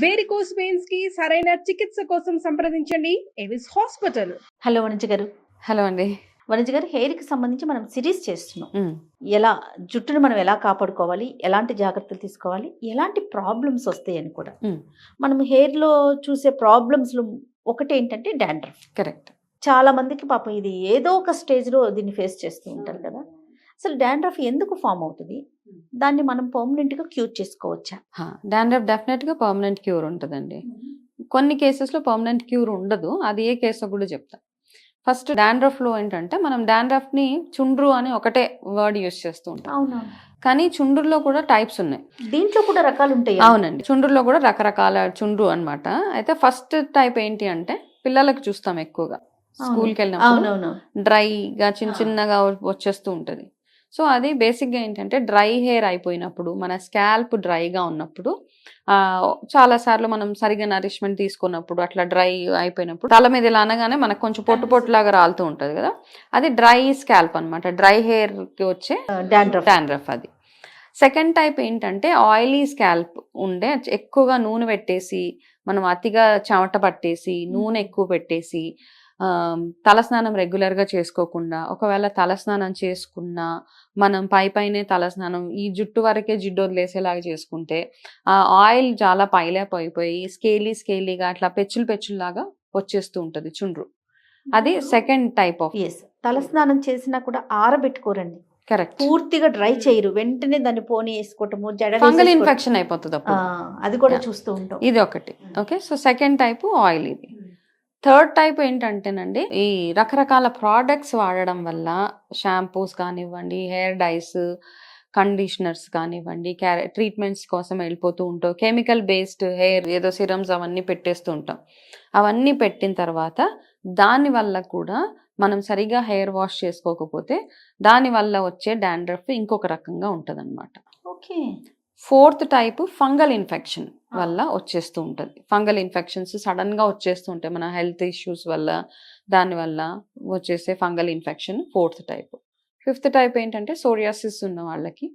Varicose veins కి సరైన చికిత్స కోసం సంప్రదించండి ఎవిస్ హాస్పిటల్. హలో వనిజ గారు. హలో అండి. వనిజ గారు, హెయిర్ కి సంబంధించి మనం సిరీస్ చేస్తున్నాం. ఎలా జుట్టును మనం ఎలా కాపాడుకోవాలి, ఎలాంటి జాగ్రత్తలు తీసుకోవాలి, ఎలాంటి ప్రాబ్లమ్స్ వస్తాయని కూడా. మనం హెయిర్ లో చూసే ప్రాబ్లమ్స్ లో ఒకటి ఏంటంటే డాండ్రఫ్. కరెక్ట్. చాలా మందికి పాపం ఇది ఏదో ఒక స్టేజ్ లో దీన్ని ఫేస్ చేస్తూ ఉంటారు కదా. అసలు డాండ్రఫ్ ఎందుకు ఫామ్ అవుతుంది, దాన్ని మనం పర్మనెంట్ గా క్యూర్ చేసుకోవచ్చా? డాండ్రఫ్ డెఫినెట్ గా పర్మనెంట్ క్యూర్ ఉంటుందండి. కొన్ని కేసెస్ లో పర్మనెంట్ క్యూర్ ఉండదు, అది ఏ కేసు కూడా చెప్తా. ఫస్ట్ డాండ్రఫ్ లో ఏంటంటే మనం డాండ్రఫ్ ని చుండ్రు అని ఒకటే వర్డ్ యూస్ చేస్తూ ఉంటాం. అవునా? కానీ చుండ్రులో కూడా టైప్స్ ఉన్నాయి. దీంట్లో కూడా రకాలు ఉంటాయి. అవునండి, చుండ్రులో కూడా రకరకాల చుండ్రు అన్నమాట. అయితే ఫస్ట్ టైప్ ఏంటి అంటే పిల్లలకు చూస్తాం ఎక్కువగా స్కూల్కి వెళ్ళినప్పుడు డ్రైగా చిన్న చిన్నగా వచ్చేస్తూ ఉంటది. సో అది బేసిక్గా ఏంటంటే డ్రై హెయిర్ అయిపోయినప్పుడు, మన స్కాల్ప్ డ్రైగా ఉన్నప్పుడు, చాలాసార్లు మనం సరిగా నరిష్మెంట్ తీసుకున్నప్పుడు అట్లా డ్రై అయిపోయినప్పుడు తల మీద ఇలా అనగానే మనకు కొంచెం పొట్టు పొట్టులాగా రాలుతూ ఉంటుంది కదా, అది డ్రై స్కాల్ప్ అనమాట. డ్రై హెయిర్కి వచ్చే డాండ్రఫ్ అది. సెకండ్ టైప్ ఏంటంటే ఆయిలీ స్కాల్ప్ ఉండే, ఎక్కువగా నూనె పెట్టేసి మనం అతిగా చెమట పట్టేసి నూనె ఎక్కువ పెట్టేసి తలస్నానం రెగ్యులర్గా చేసుకోకుండా, ఒకవేళ తలస్నానం చేసుకున్నా మనం పైనే తలస్నానం ఈ జుట్టు వరకే జిడ్డు వదిలేసేలాగా చేసుకుంటే ఆ ఆయిల్ చాలా పైలేపు అయిపోయి స్కేలీగా అట్లా పెచ్చులాగా వచ్చేస్తూ ఉంటుంది చుండ్రు. అది సెకండ్ టైప్ ఆఫ్. తలస్నానం చేసినా కూడా ఆరబెట్టుకోరండి. కరెక్ట్. పూర్తిగా డ్రై చేయరు, వెంటనే దాన్ని పోనీ వేసుకోవటము, ఫంగల్ ఇన్ఫెక్షన్ అయిపోతుంది అప్పుడు. అది కూడా చూస్తూ ఉంటాం. ఇది ఒకటి. Okay, so second type oil ఇది. థర్డ్ టైప్ ఏంటంటేనండి, ఈ రకరకాల ప్రోడక్ట్స్ వాడడం వల్ల, షాంపూస్ కానివ్వండి, హెయిర్ డైస్, కండిషనర్స్ కానివ్వండి, ట్రీట్మెంట్స్ కోసం వెళ్ళిపోతూ ఉంటాం. కెమికల్ బేస్డ్ హెయిర్ ఏదో సిరమ్స్ అవన్నీ పెట్టేస్తూ ఉంటాం. అవన్నీ పెట్టిన తర్వాత దానివల్ల కూడా మనం సరిగా హెయిర్ వాష్ చేసుకోకపోతే దానివల్ల వచ్చే డాండ్రఫ్ ఇంకొక రకంగా ఉంటుంది అనమాట. Okay. Fourth type fungal infection వల్ల వచ్చేస్తూ ఉంటుంది. ఫంగల్ ఇన్ఫెక్షన్స్ సడన్గా వచ్చేస్తూ ఉంటాయి మన హెల్త్ ఇష్యూస్ వల్ల, దానివల్ల వచ్చేసే fungal infection fourth type. Fifth type ఏంటంటే సోరియాసిస్ ఉన్న వాళ్ళకి,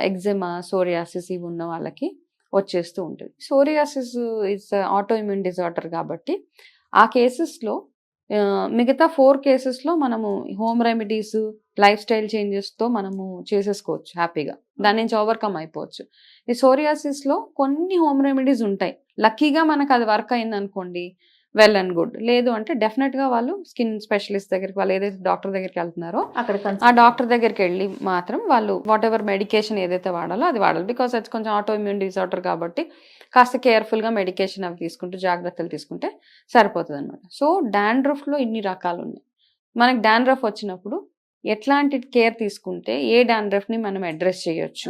ఎగ్జిమా, సోరియాసిస్ ఇవి ఉన్న వాళ్ళకి వచ్చేస్తూ ఉంటుంది. Psoriasis is auto immune disorder కాబట్టి ఆ కేసెస్లో మిగతా 4 కేసెస్లో మనము హోమ్ రెమెడీస్, లైఫ్ స్టైల్ చేంజెస్తో మనము చేసేసుకోవచ్చు హ్యాపీగా, దాని నుంచి ఓవర్కమ్ అయిపోవచ్చు. ఈ సోరియాసిస్లో కొన్ని హోమ్ రెమెడీస్ ఉంటాయి. లక్కీగా మనకు అది వర్క్ అయింది అనుకోండి, వెల్ అండ్ గుడ్. లేదు అంటే డెఫినెట్గా వాళ్ళు స్కిన్ స్పెషలిస్ట్ దగ్గరికి, వాళ్ళు ఏదైతే డాక్టర్ దగ్గరికి వెళ్తున్నారో ఆ డాక్టర్ దగ్గరికి వెళ్ళి మాత్రం వాళ్ళు వాట్ ఎవర్ మెడికేషన్ ఏదైతే వాడాలో అది వాడాలి. బికాస్ అది కొంచెం ఆటో ఇమ్యూన్ డిజార్డర్ కాబట్టి కాస్త కేర్ఫుల్గా మెడికేషన్ అవి తీసుకుంటూ జాగ్రత్తలు తీసుకుంటే సరిపోతుంది అనమాట. సో డాండ్రఫ్లో ఇన్ని రకాలు ఉన్నాయి. మనకి డాండ్రఫ్ వచ్చినప్పుడు ఎట్లాంటి కేర్ తీసుకుంటే ఏ డాండ్రఫ్ని మనం అడ్రస్ చేయొచ్చు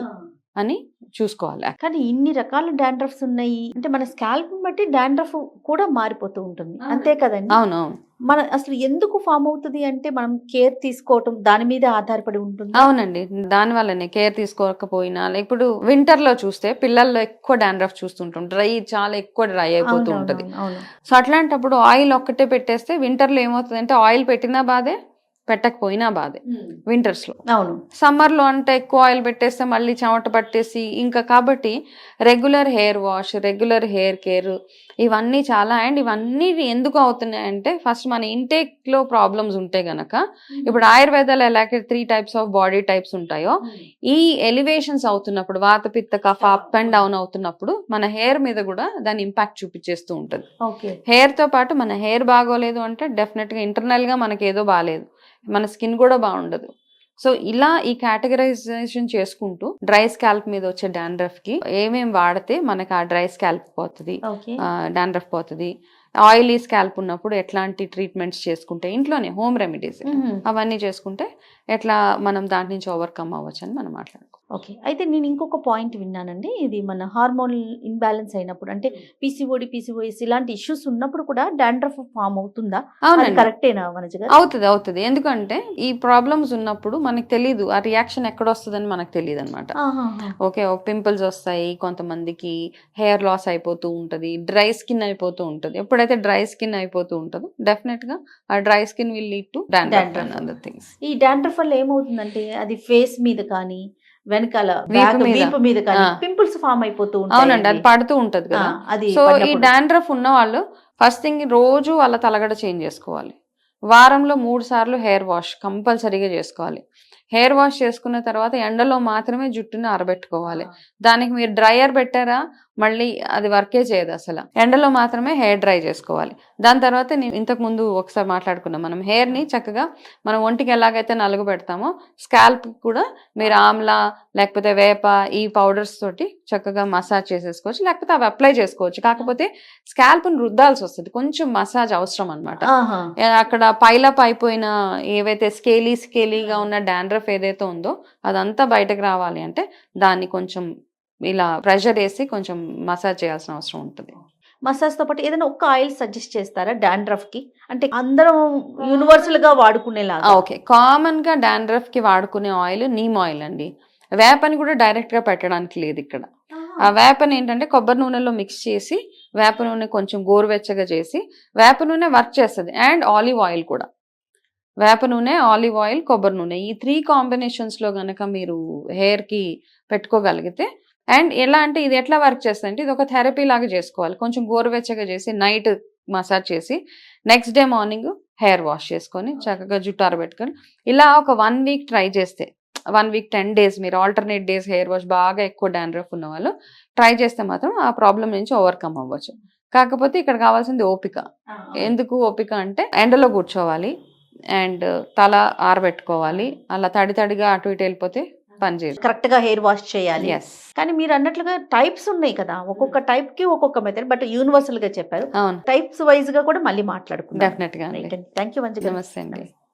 అని చూసుకోవాలి. కానీ ఇన్ని రకాల డాండ్రఫ్స్ ఉన్నాయి అంటే మన స్కాల్ప్ బట్టి డాండ్రఫ్ కూడా మారిపోతూ ఉంటుంది, అంతే కదండి? అవునవును. మన అసలు ఎందుకు ఫామ్ అవుతుంది అంటే మనం కేర్ తీసుకోవటం దాని మీద ఆధారపడి ఉంటుంది. అవునండి, దాని వల్లనే కేర్ తీసుకోకపోయినా. ఇప్పుడు వింటర్ లో చూస్తే పిల్లల్లో ఎక్కువ డాండ్రఫ్ చూస్తుంటాం, చాలా ఎక్కువ డ్రై అయిపోతూ ఉంటది. సో అట్లాంటప్పుడు ఆయిల్ ఒక్కటే పెట్టేస్తే వింటర్ లో ఏమవుతుంది అంటే ఆయిల్ పెట్టినా బాధే, పెట్టకపోయినా బాధే వింటర్స్ లో. అవును. సమ్మర్ లో అంటే ఎక్కువ ఆయిల్ పెట్టేస్తే మళ్ళీ చెమట పట్టేసి ఇంకా, కాబట్టి regular hair wash, regular hair care ఇవన్నీ చాలా. అండ్ ఇవన్నీ ఎందుకు అవుతున్నాయంటే ఫస్ట్ మన ఇంటేక్ లో ప్రాబ్లమ్స్ ఉంటే గనక, ఇప్పుడు ఆయుర్వేదాలు ఎలాగే 3 టైప్స్ ఆఫ్ బాడీ టైప్స్ ఉంటాయో, ఈ ఎలివేషన్స్ అవుతున్నప్పుడు, వాత పిత్త కఫ అప్ అండ్ డౌన్ అవుతున్నప్పుడు మన హెయిర్ మీద కూడా దాని ఇంపాక్ట్ చూపించేస్తూ ఉంటుంది. హెయిర్ తో పాటు మన హెయిర్ బాగోలేదు అంటే డెఫినెట్ గా ఇంటర్నల్ గా మనకి ఏదో బాగాలేదు, మన స్కిన్ కూడా బాగుండదు. సో ఇలా ఈ కేటగరైజేషన్ చేసుకుంటూ డ్రై స్కాల్ప్ మీద వచ్చే డాండ్రఫ్ కి ఏమేమి వాడితే మనకి ఆ డ్రై స్కాల్ప్ పోతుంది, డాండ్రఫ్ పోతుంది, ఆయిలీ స్కాల్ప్ ఉన్నప్పుడు ఎట్లాంటి ట్రీట్మెంట్స్ చేసుకుంటే ఇంట్లోనే హోమ్ రెమెడీస్ అవన్నీ చేసుకుంటే ఎట్లా మనం దాని నుంచి ఓవర్కమ్ అవ్వచ్చు అని మనం మాట్లాడుకో. ఓకే. అయితే నేను ఇంకొక పాయింట్ విన్నానండి, ఇది మన హార్మోన్ ఇన్బ్యాలెన్స్ అయినప్పుడు అంటే PCOS ఇలాంటి ఇష్యూస్ ఉన్నప్పుడు కూడా డాండ్రఫ్ ఫామ్ అవుతుందా? అవునండి, కరెక్టేనా వనజ గారు? అవుతుంది. ఎందుకంటే ఈ ప్రాబ్లమ్స్ ఉన్నప్పుడు మనకు తెలీదు, ఆ రియాక్షన్ ఎక్కడ వస్తుందని మనకు తెలియదు అనమాట. ఓకే, పింపుల్స్ వస్తాయి, కొంతమందికి హెయిర్ లాస్ అయిపోతూ ఉంటది, డ్రై స్కిన్ అయిపోతూ ఉంటది. ఎప్పుడైతే డ్రై స్కిన్ అయిపోతూ ఉంటుందో డెఫినెట్ గా ఆ dry skin will lead to dandruff and other things. ఈ డాండ్రఫ్ వల్ల ఏమవుతుందంటే అది ఫేస్ మీద కానీ వెనకాల వీపు మీద. వీపు మీద కానీ ఆ. పింపుల్స్ ఫామ్ అయిపోతూ అవునండి, అది ఉంటాయి. పడుతూ ఉంటది కదా. అది సో ఈ పడినప్పుడు. డాండ్రఫ్ ఉన్న వాళ్ళు ఫస్ట్ థింగ్ రోజు వాళ్ళ తలగడ చేంజ్ చేసుకోవాలి. వారంలో 3 సార్లు హెయిర్ వాష్ కంపల్సరీగా చేసుకోవాలి. హెయిర్ వాష్ చేసుకున్న తర్వాత ఎండలో మాత్రమే జుట్టుని ఆరబెట్టుకోవాలి. దానికి మీరు డ్రైయర్ పెట్టారా మళ్ళీ అది వర్కే చేయదు అసలు. ఎండలో మాత్రమే హెయిర్ డ్రై చేసుకోవాలి. దాని తర్వాత నేను ఇంతకు ముందు ఒకసారి మాట్లాడుకున్నాం, మనం హెయిర్ని చక్కగా మనం ఒంటికి ఎలాగైతే నలుగు పెడతామో స్కాల్ప్ కూడా మీరు ఆమ్లా లేకపోతే వేప ఈ పౌడర్స్ తోటి చక్కగా మసాజ్ చేసేసుకోవచ్చు, లేకపోతే అవి అప్లై చేసుకోవచ్చు. కాకపోతే స్కాల్ప్ని రుద్దాల్సి వస్తుంది, కొంచెం మసాజ్ అవసరం అనమాట. ఆహా. అక్కడ పైలప్ అయిపోయిన ఏవైతే స్కేలీగా ఉన్న డాండ్రఫ్ ఏదైతే ఉందో అదంతా బయటకు రావాలి అంటే దాన్ని కొంచెం ఇలా ప్రెషర్ వేసి కొంచెం మసాజ్ చేయాల్సిన అవసరం ఉంటుంది. మసాజ్ తో పాటు ఏదైనా ఒక ఆయిల్ సజెస్ట్ చేస్తారా డాండ్రఫ్ కి? అంటే అందరం యూనివర్సల్ గా వాడుకునేలాగా. ఓకే, కామన్ గా డాండ్రఫ్ కి వాడుకునే ఆయిల్ నీమ్ ఆయిల్ అండి. వేపని కూడా డైరెక్ట్ గా పెట్టడానికి లేదు ఇక్కడ. ఆ వేపని ఏంటంటే కొబ్బరి నూనెలో మిక్స్ చేసి వేప నూనె కొంచెం గోరువెచ్చగా చేసి వేప నూనె వర్క్ చేస్తుంది. అండ్ ఆలివ్ ఆయిల్ కూడా, వేప నూనె, ఆలివ్ ఆయిల్, కొబ్బరి నూనె ఈ 3 కాంబినేషన్స్ లో గనక మీరు హెయిర్ కి పెట్టుకోగలిగితే, అండ్ ఎలా అంటే ఇది ఎట్లా వర్క్ చేస్తుంది అంటే ఇది ఒక థెరపీ లాగా చేసుకోవాలి. కొంచెం గోరువెచ్చగా చేసి నైట్ మసాజ్ చేసి next day morning hair wash చేసుకొని చక్కగా జుట్టు ఆరబెట్టుకొని ఇలా ఒక 1 వీక్ ట్రై చేస్తే, 1 వీక్ 10 డేస్ మీరు ఆల్టర్నేట్ డేస్ హెయిర్ వాష్, బాగా ఎక్కువ డాండ్రఫ్ ఉన్న వాళ్ళు ట్రై చేస్తే మాత్రం ఆ ప్రాబ్లం నుంచి ఓవర్కమ్ అవ్వచ్చు. కాకపోతే ఇక్కడ కావాల్సింది ఓపిక. ఎందుకు ఓపిక అంటే ఎండలో కూర్చోవాలి అండ్ తల ఆరబెట్టుకోవాలి. అలా తడిగా అటు ఇటు వెళ్ళిపోతే పని చేయదు. కరెక్ట్ గా హెయిర్ వాష్ చేయాలి. ఎస్, కానీ మీరు అన్నట్లుగా టైప్స్ ఉన్నాయి కదా, ఒక్కొక్క టైప్ కి ఒక్కొక్క మెథడ్, బట్ యూనివర్సల్ గా చెప్పారు. అవును, టైప్స్ వైజ్ గా కూడా మళ్ళీ మాట్లాడుకుందాం. డెఫినెట్ గా అండి. థ్యాంక్ యూ మంచిగా. నమస్తే అండి.